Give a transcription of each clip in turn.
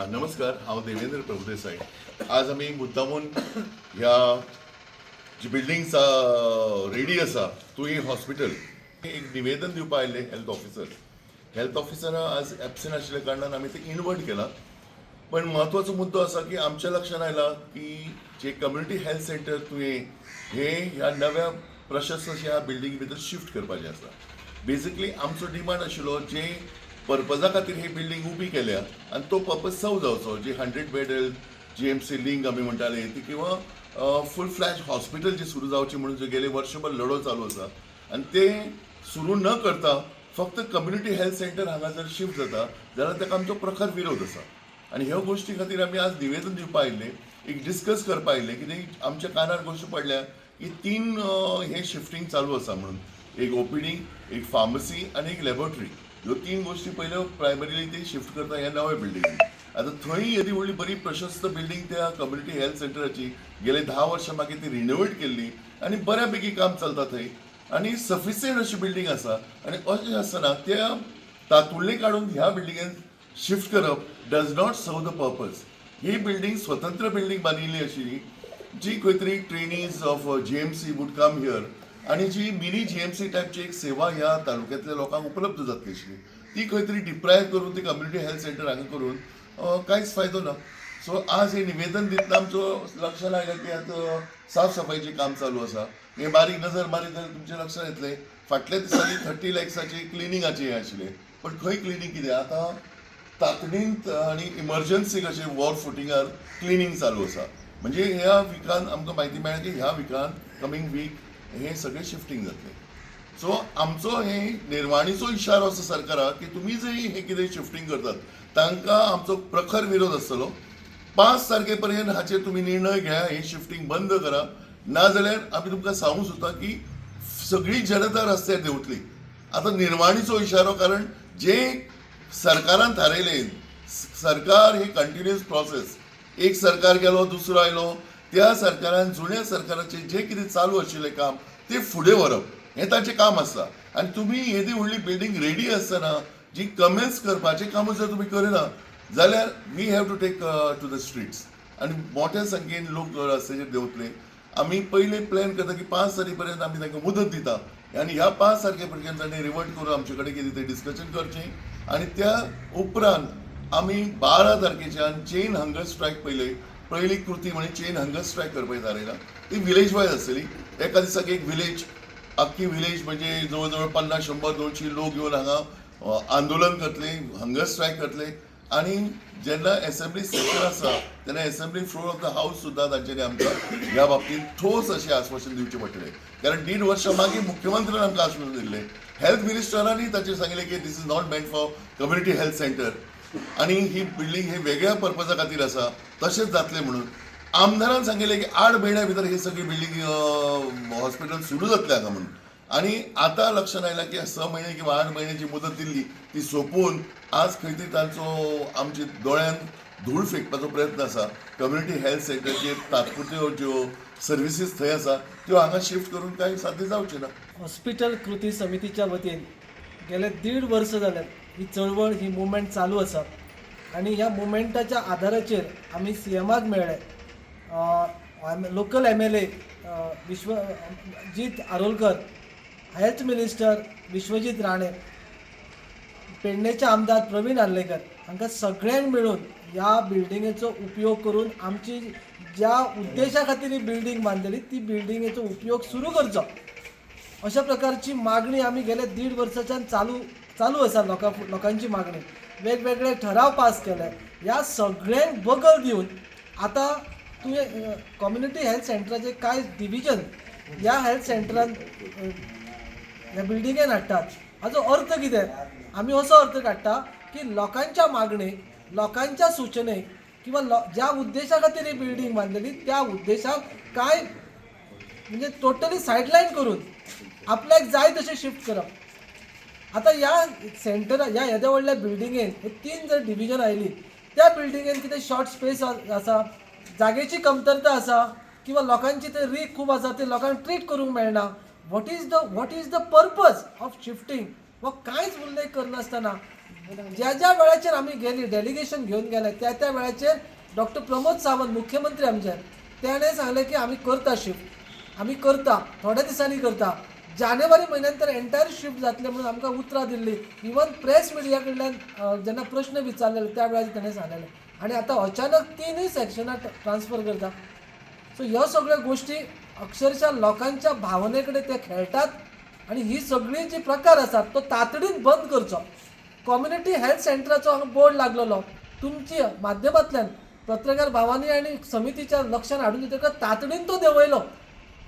नमस्कार, हांव देवेंद्र प्रभुदेसाई. आज आमी मुद्दामून ह्या जी बिल्डिंग्स रेडी आसा तुयी हॉस्पिटल एक निवेदन दिवपा आयिल्ले हेल्थ ऑफिसर आज एबसेंट आशिल्ल्या कारणान आमी ते इन्वर्ट केला. पण म्हत्वाचो मुद्दो असा की आमच्या लक्षात आयला की जे कम्युनिटी हेल्थ सेंटर तुवें हे ह्या नव्या प्रशस्त ह्या बिल्डिंग भितर शिफ्ट करपाचें आसा. बेसिकली आमचो डिमांड आशिल्लो जे पर्पजा खातीर ही बिल्डिंग उबी केल्या आणि तो पर्पज सव जावचो, जी 100 बेड GMC लिंक आमी म्हणटाले ती किंवा फुल फ्लॅश हॉस्पिटल जी सुरू जावची म्हणून जे गेले वर्षभर लढो चालू आसा आणि ते सुरू न करता फक्त कम्युनिटी हेल्थ सेंटर हांगा जर शिफ्ट जाता जाल्यार ताका आमचो प्रखर विरोध आसा. आणि ह्या गोष्टी खातीर आमी आज निवेदन दिवपा आयिल्ले, एक डिस्कस करपा आयिल्ले, कित्याक आमच्या कानार गोश्टी पडल्या की 3 हे शिफ्टिंग चालू आसा म्हणून. एक OPD, एक फार्मसी आणि एक लॅबोरेटरी. ह्यो 3 गोष्टी पयल्यो प्रायमरीली ते शिफ्ट करता ह्या नव्या बिल्डिंगेन. आता थंय येदी व्हडली बरी प्रशस्त बिल्डिंग त्या कम्युनिटी हेल्थ सेंटराची गेले 10 वर्सां मागीर ती रिनोवेट केल्ली आणि बऱ्यापैकी काम चलता थंय आणि सफिशियंट अशी बिल्डिंग आसा. आणि अशें आसतना त्या तातुंतले काडून ह्या बिल्डिंगेन शिफ्ट करप does not serve the purpose. ही बिल्डिंग स्वतंत्र बिल्डिंग बांदिल्ली आशिल्ली जी खंय तरी trainees of GMC would come here आणि जी मिनी GMC टायपची एक सेवा ह्या तालुक्यातल्या लोकांक उपलब्ध जातली आशिल्ली ती खंय तरी डिप्रायव करून ती कम्युनिटी हेल्थ सेंटर हांगा करून कांयच फायदो ना. सो आज हे निवेदन दितना आमचो लक्षात आयलें की आतां साफ सफाईचें काम चालू आसा. हे बारीक नजर मारीत जाल्यार तुमच्या लक्षात येतलें फाटल्या दिसांनी 30 लॅक्साची क्लिनिंगाचें हें आशिल्लें. पण खंय क्लिनींग कितें आतां तातडींत आणि इमर्जन्सीक अशें वॉर फुटिंगार क्लिनींग चालू आसा. म्हणजे ह्या विकान आमकां म्हायती मेळ्ळ्या की ह्या विकान कमिंग वीक हे सगळे शिफ्टिंग जातले. सो आमचो हे निर्वाणीचो इशारो आसा सरकाराक की तुमी जर हे कितें शिफ्टिंग करतात तांकां आमचो प्रखर विरोध आसतलो. 5 तारखेपर्यंत हाचेर तुमी निर्णय घ्या, हे शिफ्टिंग बंद करा, नाजाल्यार आमी तुमकां सांगूंक सोदता की सगळी जनता रस्त्यार देंवतली. आतां निर्वाणीचो इशारो, कारण जे सरकारान थारयलें, सरकार ही कंटिन्युअस प्रोसेस, एक सरकार गेलो दुसरो आयलो, त्या सरकारान जुन्या सरकाराचे जे कितें चालू आशिल्लें काम ते फुडें व्हरप हें ताचें काम आसा. आनी तुमी येदी व्हडली बिल्डिंग रेडी आसतना जी कमेन्स करपाचें काम जर तुमी करिना जाल्यार we have to take to the streets आनी मोठ्या संख्येन लोक रस्त्याचेर देंवतले. आमी पयले प्लॅन करता की 5 तारखेपर्यंत आमी तांकां मुदत दिता आनी ह्या 5 तारखेपर्यंत तांणी रिवर्ट करून आमचे कडेन कितें तें डिस्कशन करचें आणि त्या उपरांत आमी 12 तारखेच्यान चेन हंगर स्ट्रायक पहिली कृती म्हणजे चेन हंगर स्ट्रायक करपाची थारायला. ती विलेज वायज आसतली. एका दिसाक एक विलेज, अख्खी विलेज म्हणजे जवळ 50-100-200 लोक येवन हांगा आंदोलन करतले, हंगर स्ट्रायक करतले. आणि जेन्ना असेंब्ली सेशन आसा तेन्ना assembly floor of the house सुद्धा तांच्यांनी आमकां ह्या बाबतींत ठोस अशें आश्वासन दिवचें पडटलें. कारण 1.5 वर्सां मागीर मुख्यमंत्र्यान आमकां आश्वासन दिल्लें, हेल्थ मिनिस्टरांनी ताचेर सांगिल्लें की this is not meant for community health centre आणि ही बिल्डिंग हे वेगळ्या पर्पजा खातीर आसा, तशेंच जातलें म्हणून. आमदारान सांगिल्लें की 8 म्हयन्या भितर ही सगळी बिल्डिंग हॉस्पिटल सुरू जातलें हांगा म्हणून. आणि आता लक्षात आयलां की 6 महिने किंवा 8 महिन्याची मुदत दिल्ली ती सोंपून आज खंय तरी तांचो आमच्या दोळ्यांत धूळ फेकपाचो प्रयत्न आसा. कम्युनिटी हेल्थ सेंटरचे तात्पुरत्यो ज्यो सर्विसीस थंय आसा त्यो हांगा शिफ्ट करून कांय साध्य जावचें ना. हॉस्पिटल कृती समितीच्या वतीन गेले 1.5 वर्स जाल्यात ही चळवळ, ही मुवमेंट चालू आसा. आणि ह्या मुवमेंटाच्या आधाराचेर आमी CMाक मेळ्ळे. Local MLA Vishwajit Arolkar, health minister Vishwajit Rane, पेडणेचे आमदार प्रवीण आर्लेकर हांकां सगळ्यांक मेळून ह्या बिल्डिंगेचो उपयोग करून आमची ज्या उद्देशा खातीर ही बिल्डिंग बांदलेली ती बिल्डिंगेचो उपयोग सुरू करचो अशा प्रकारची मागणी आमी गेले 1.5 वर्साच्यान चालू आसा. लोकांची मागणी, वेगवेगळे ठराव पास केले. ह्या सगळ्यांक बगल दिवन आता तुवें कम्युनिटी हेल्थ सेंटराचे कांय डिविजन ह्या हेल्थ सेंटरान ह्या बिल्डिंगेन हाडटात. हाचो अर्थ कितें? आमी असो अर्थ काडटा की लोकांच्या मागणेक, लोकांच्या सूचनेक किंवा ज्या उद्देशा खातीर ही बिल्डिंग बांदलेली त्या उद्देशाक कांय म्हणजे टोटली सायडलायन करून आपल्याक जाय तशें शिफ्ट करप. आता ह्या सेंटर ह्या येद्या व्हडल्या बिल्डिंगेन हे 3 जर डिविजन आयली, त्या बिल्डिंगेन कितें शॉर्ट स्पेस आसा, जागेची कमतरता आसा किंवा लोकांची ते रीक खूब आसा, ते लोकांक ट्रीट करूंक मेळना. What is the purpose of shifting हो कांयच उल्लेख करनासतना ज्या ज्या वेळाचेर आमी गेली डेलिगेशन घेऊन गेले त्या त्या वेळाचेर डॉक्टर प्रमोद सावंत मुख्यमंत्री आमचे त्याने सांगले की आम्ही करता शिफ्ट आम्ही करता थोड्या दिसांनी करता जानेवारी म्हयन्यान तर एंटायर शिफ्ट जातले म्हणून आमकां उतरां दिल्ली इवन प्रेस मिडिया कडल्यान जेन्ना प्रश्न विचारलेले त्या वेळार ताणें सांगलेलें आनी आतां अचानक 3 सेक्शनां ट्रान्सफर करता सो ह्यो सगळ्यो गोश्टी अक्षरशः लोकांच्या भावने कडेन ते खेळटात आनी ही सगळी जी प्रकार आसात तो तातडीन बंद करचो कम्युनिटी हेल्थ सेंटराचो हांगा बोर्ड लागलेलो तुमच्या माध्यमांतल्यान पत्रकार भावांनी आनी समितीच्या लक्षान हाडून दितकच तातडीन तो देंवयलो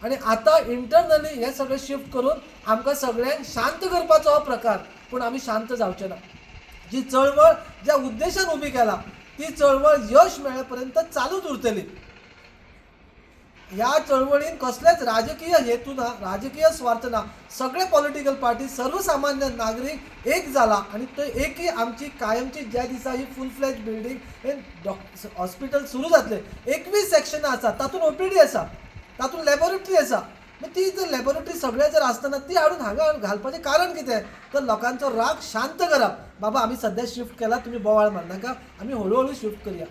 आनी आतां इंटरनली हे सगळें शिफ्ट करून आमकां सगळ्यांक शांत करपाचो हो प्रकार पूण आमी शांत जावचे ना जी चळवळ ज्या उद्देशान उबी केला ती चळवळ यश मेळे पर्यंत चालूच उरतली ह्या चळवळीन कसलेच राजकीय हेतू ना राजकीय स्वार्थ ना सगळे पॉलिटिकल पार्टी सर्वसामान्य नागरीक एक जाला आणि तो एकही आमची कायमची ज्या दिसा ही फुल फ्लॅज बिल्डींग हे हॉस्पिटल सुरू जातले 21 सेक्शनां आसा तातूंत ओपीडी आसा तातूंत लॅबोरेटरी आसा ती जर लॅबोरेटरी सगळे जर आसतना ती हाडून हांगा घालपाचें कारण कितें तर लोकांचो राग शांत करप बाबा आमी सध्या शिफ्ट केला तुमी बोवाळ मारनाका आमी हळू शिफ्ट करया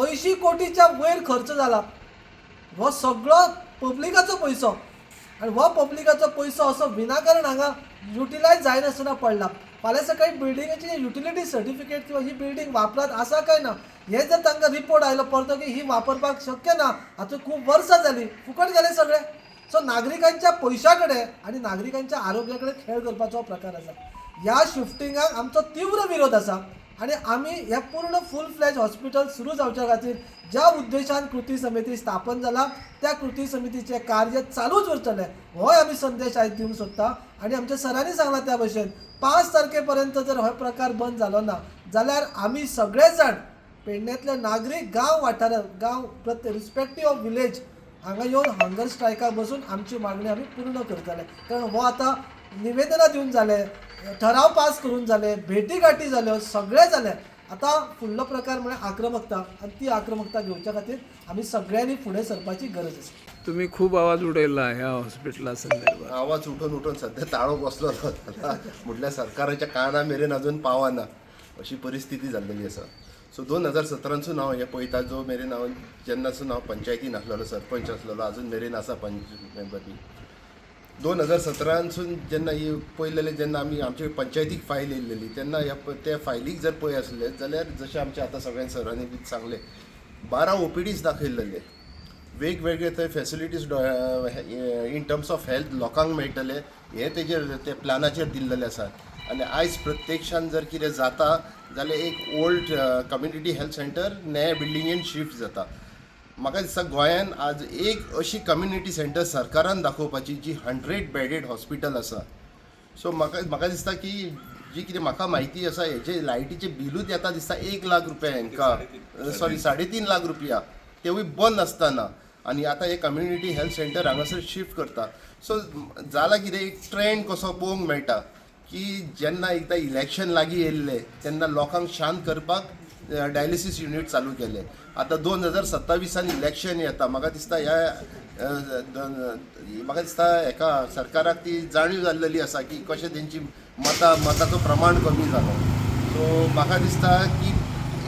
80 कोटीच्या वयर खर्च जाला हो सगळो पब्लिकाचो पयसो आनी हो पब्लिकाचो पयसो असो विनाकारण हांगा युटिलायज जायनासतना पडला फाल्यां सकाळी बिल्डिंगेची युटिलिटी सर्टिफिकेट किंवा ही बिल्डींग वापरात आसा काय ना हे जर तांकां रिपोर्ट आयलो परतो की ही वापरपाक शक्य ना हातूंत खूब वर्सां जालीं फुकट गेले सगळे सो नागरिकांच्या पयशा कडेन आनी नागरिकांच्या आरोग्या कडेन खेळ करपाचो प्रकार आसा ह्या शिफ्टिंगाक आमचो तीव्र विरोध आसा आनी आमी हे पूर्ण फूल फ्लॅज हॉस्पिटल सुरू जावच्या खातीर ज्या उद्देशान कृती समिती स्थापन जाला त्या कृती समितीचे कार्य चालूच उरतले होय आमी संदेश आयज दिवंक सोदता आनी आमच्या सरांनी सांगला त्या भशेन 5 तारखेपर्यंत जर हो प्रकार बंद जालो ना जाल्यार आमी सगळे जाण पेडण्यातले नागरीक गांव वाठार गांव प्रत्येक रिस्पेक्टीव ऑफ विलेज हांगा येवन हंगर स्ट्रायकाक बसून आमची मागणी आमी पूर्ण करतले कारण हो आतां निवेदनां दिवन जाले ठराव पास करून जाले भेटी गाठी जाल्यो सगळे जाले आता फुडलो प्रकार म्हणजे आक्रमकता आणि ती आक्रमकता घेवच्या खातीर आमी सगळ्यांनी फुडें सरपाची गरज आसा तुम्ही खूप आवाज उडयला ह्या हॉस्पिटला संदर्भात आवाज उठून सध्या ताळो बसलो होता म्हटल्यार सरकाराच्या काना मेरेन अजून पावना अशी परिस्थिती जाल्लेली आसा सो 2017 हांव हे पळयता जो मेरेन हांव जेन्नासून हांव पंचायतीन आसलेलो सरपंच आसलेलो अजून मेरेन आसा पंच मेंबर बी 2017 जेन्ना ही पयलेले जेन्ना आमी आमचे पंचायतीक फायल येयलेली तेन्ना त्या फायलीक जर पळय आसले जाल्यार जशें आमचे आतां सगळ्या सरांनी बी सांगले 12 ओपीडीज दाखयलेले वेगवेगळे थंय facilities in terms of health लोकांक मेळटले हे तेजेर ते प्लॅनाचेर दिल्लेले आसात आनी आयज प्रत्यक्षान जर कितें जाता जाल्यार एक ओल्ड कम्युनिटी हेल्थ सेंटर नया बिल्डिंगेन शिफ्ट जाता म्हाका दिसता गोंयान आज एक अशी कम्युनिटी सेंटर सरकारान दाखोवपाची जी 100 बेडेड हॉस्पिटल आसा सो म्हाका दिसता की जी कितें म्हाका म्हायती आसा हेचे लायटीचे बिलूच येता दिसता 1 लाख रुपया हांकां सॉरी 3.5 लाख रुपया तेवूय बंद आसतना आनी आतां हे कम्युनिटी हेल्थ सेंटर हांगासर शिफ्ट करता सो जाला कितें एक ट्रेंड कसो पळोवंक मेळटा की जेन्ना एकदां इलेक्शन लागीं येयल्ले तेन्ना लोकांक शांत करपाक डायलिसीस युनिट चालू केले आतां 2027 इलेक्शन येता म्हाका दिसता हेका सरकाराक ती जाणीव जाल्लेली आसा की कशें तेंची मताचो प्रमाण कमी जालो सो म्हाका दिसता की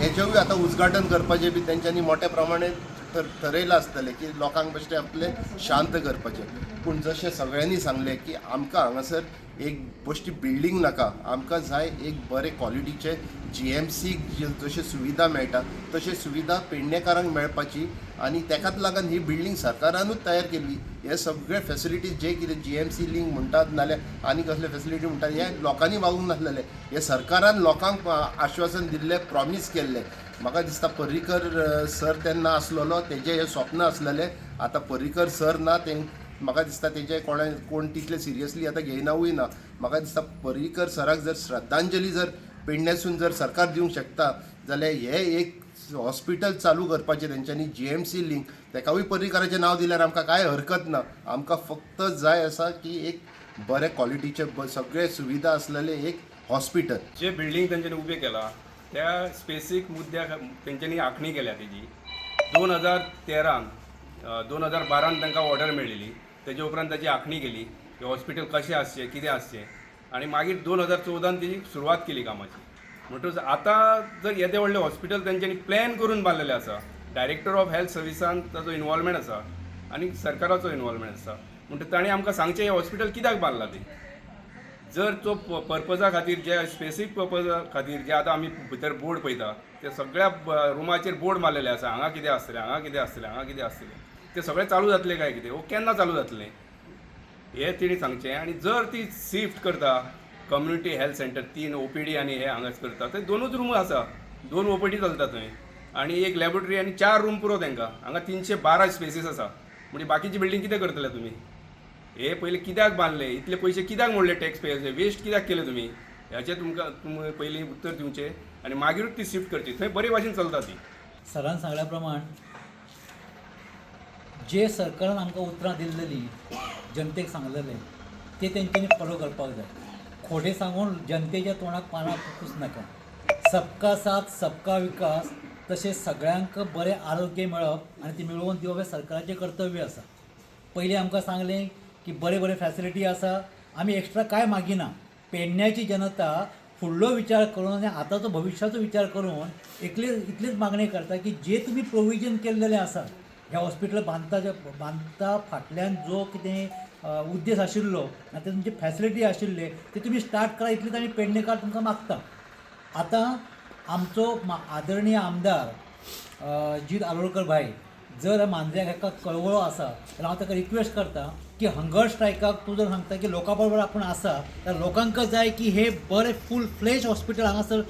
हेजेवूय आतां उजगाटन करपाचें बी तेंच्यांनी मोठ्या प्रमाणें ठरयलां आसतलें की लोकांक बेश्टें आपलें शांत करपाचें पूण जशें सगळ्यांनी सांगलें की आमकां हांगासर एक बेश्टी बिल्डींग नाका आमकां जाय एक बरे क्वॉलिटीचे GMCक जशे सुविधा मेळटा तशे सुविधा पेडणेकारांक मेळपाची आनी तेकाच लागून ही बिल्डींग सरकारानूच तयार केल्ली हे सगळे फेसिलिटीज जे कितें GMC लिंक म्हणटात नाल्यार आनी कसले फेसिलिटी म्हणटात हे लोकांनी वागूंक नासलेले हे सरकारान लोकांक आश्वासन दिल्लें प्रॉमीस केल्लें म्हाका दिसता पर्रीकर सर तेन्ना आसलेलो तेजे हे स्वप्न आसलेलें आतां पर्रीकर सर ना ते म्हाका दिसता तेजे कोण तितले सिरियसली आतां घेयनावूय ना म्हाका दिसता पर्रीकर सराक जर श्रद्धांजली जर पेडण्यासून जर सरकार दिवंक शकता जाल्यार हे एक हॉस्पिटल चालू करपाचें तेंच्यांनी GMC लिंक तेकावूय पर्रीकराचें नांव दिल्यार आमकां कांय हरकत ना आमकां फक्त जाय आसा की एक बरे क्वॉलिटीचे सगळे सुविधा आसलेले एक हॉस्पिटल जे बिल्डींग तेंच्यांनी उबें केला त्या स्पेसीफीक मुद्द्याक तेंच्यांनी आंखणी केल्या तेजी 2012 तांकां ऑर्डर मेळिल्ली तेजे उपरांत ताची आंखणी केली की हॉस्पिटल कशें आसचें कितें आसचें आनी मागीर 2014 तेजी सुरवात केली कामाची म्हणटच आतां जर येदें व्हडलें हॉस्पिटल तेंच्यांनी प्लॅन करून बांदलेलें आसा, डायरेक्टर ऑफ हेल्थ सर्विसान ताजो इनवॉल्वमेंट आसा आनी सरकाराचो इनवॉल्वमेंट आसा, म्हणटच ताणें आमकां सांगचें हें हॉस्पिटल कित्याक बांदलां तें. जर तो पर्पजा खातीर जे स्पेसीफीक पर्पजा खातीर जे आतां आमी भितर बोर्ड पळयता ते सगळ्या रुमाचेर बोर्ड मारलेले आसा, हांगा कितें आसतलें, हांगा कितें आसतलें, हांगा कितें आसतलें, ते सगळें चालू जातलें काय कितें, वो केन्ना चालू जातलें हें तेणी सांगचें. आनी जर ती शिफ्ट करता कम्युनिटी हेल्थ सेंटर 3 OPD आनी हे हांगाच करता, थंय 2च रूम आसा, 2 OPD चलता थंय आनी एक लॅबोरेटरी आनी 4 रूम पुरो तांकां. हांगा 312 स्पेसीस आसा, म्हणजे बाकीची बिल्डींग कितें करतले तुमी. हे पयलीं कित्याक बांदले, इतले पयशे कित्याक मोडले टॅक्स पेयर्सचे, वेस्ट कित्याक केले तुमी, ह्याचें तुमकां पयलीं उत्तर दिवचें आनी मागीरूच ती शिफ्ट करची. थंय बरे भाशेन चलता ती. सरान सांगल्या प्रमाण जे सरकारान आमकां उतरां दिल्लीं जनतेक सांगलेलें ते तेंच्यांनी फॉलो करपाक जाय. खोटें सांगून जनतेच्या तोंडाक पानां फुकूच नाका. सबका साथ सबका विकास तशेंच सगळ्यांक बरें आरोग्य मेळप आनी ती मेळोवन दिवप हें सरकाराचें कर्तव्य आसा. पयलीं आमकां सांगलें की बरे बरे फॅसिलिटी आसा, आमी एक्स्ट्रा कांय मागिना. पेडण्याची जनता फुडलो विचार करून आनी आतांचो भविश्याचो विचार करून इतलीच मागणी करता की जे तुमी प्रोविजन केल्लेलें आसा ह्या हॉस्पिटल बांदता फाटल्यान जो कितें उद्देश आशिल्लो आनी ते तुमचे फॅसिलिटी आशिल्ले ते तुमी स्टार्ट करा, इतलीच आमी पेडणेकार तुमकां मागता. आतां आमचो आदरणीय आमदार जीत आलोळकर भाई जर मांद्र्याक हेका कळवळो आसा जाल्यार हांव ताका रिक्वेस्ट करता की हंगर स्ट्रायकाक तूं जर सांगता की लोकां बरोबर आपूण आसा जाल्यार लोकांक जाय की हे बरें फूल फ्लेश हॉस्पिटल हांगासर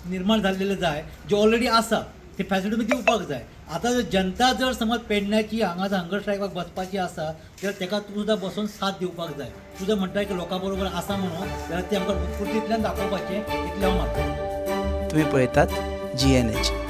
निर्माण जाल्लेलें जाय, जे ऑलरेडी आसा ती फॅसिलिटी तुमी दिवपाक जाय. आतां जर जनता जर समज पेडण्याची हांगा हंगर स्ट्रायकाक बसपाची आसा जाल्यार ताका तूं सुद्दां बसून साथ दिवपाक जाय. तूं जर म्हणटा की लोकां बरोबर आसा म्हणून जाल्यार ते आमकां उत्स्फूर्तींतल्यान दाखोवपाचें, इतलें हांव मागतां. तुम्ही पळयतात GNH.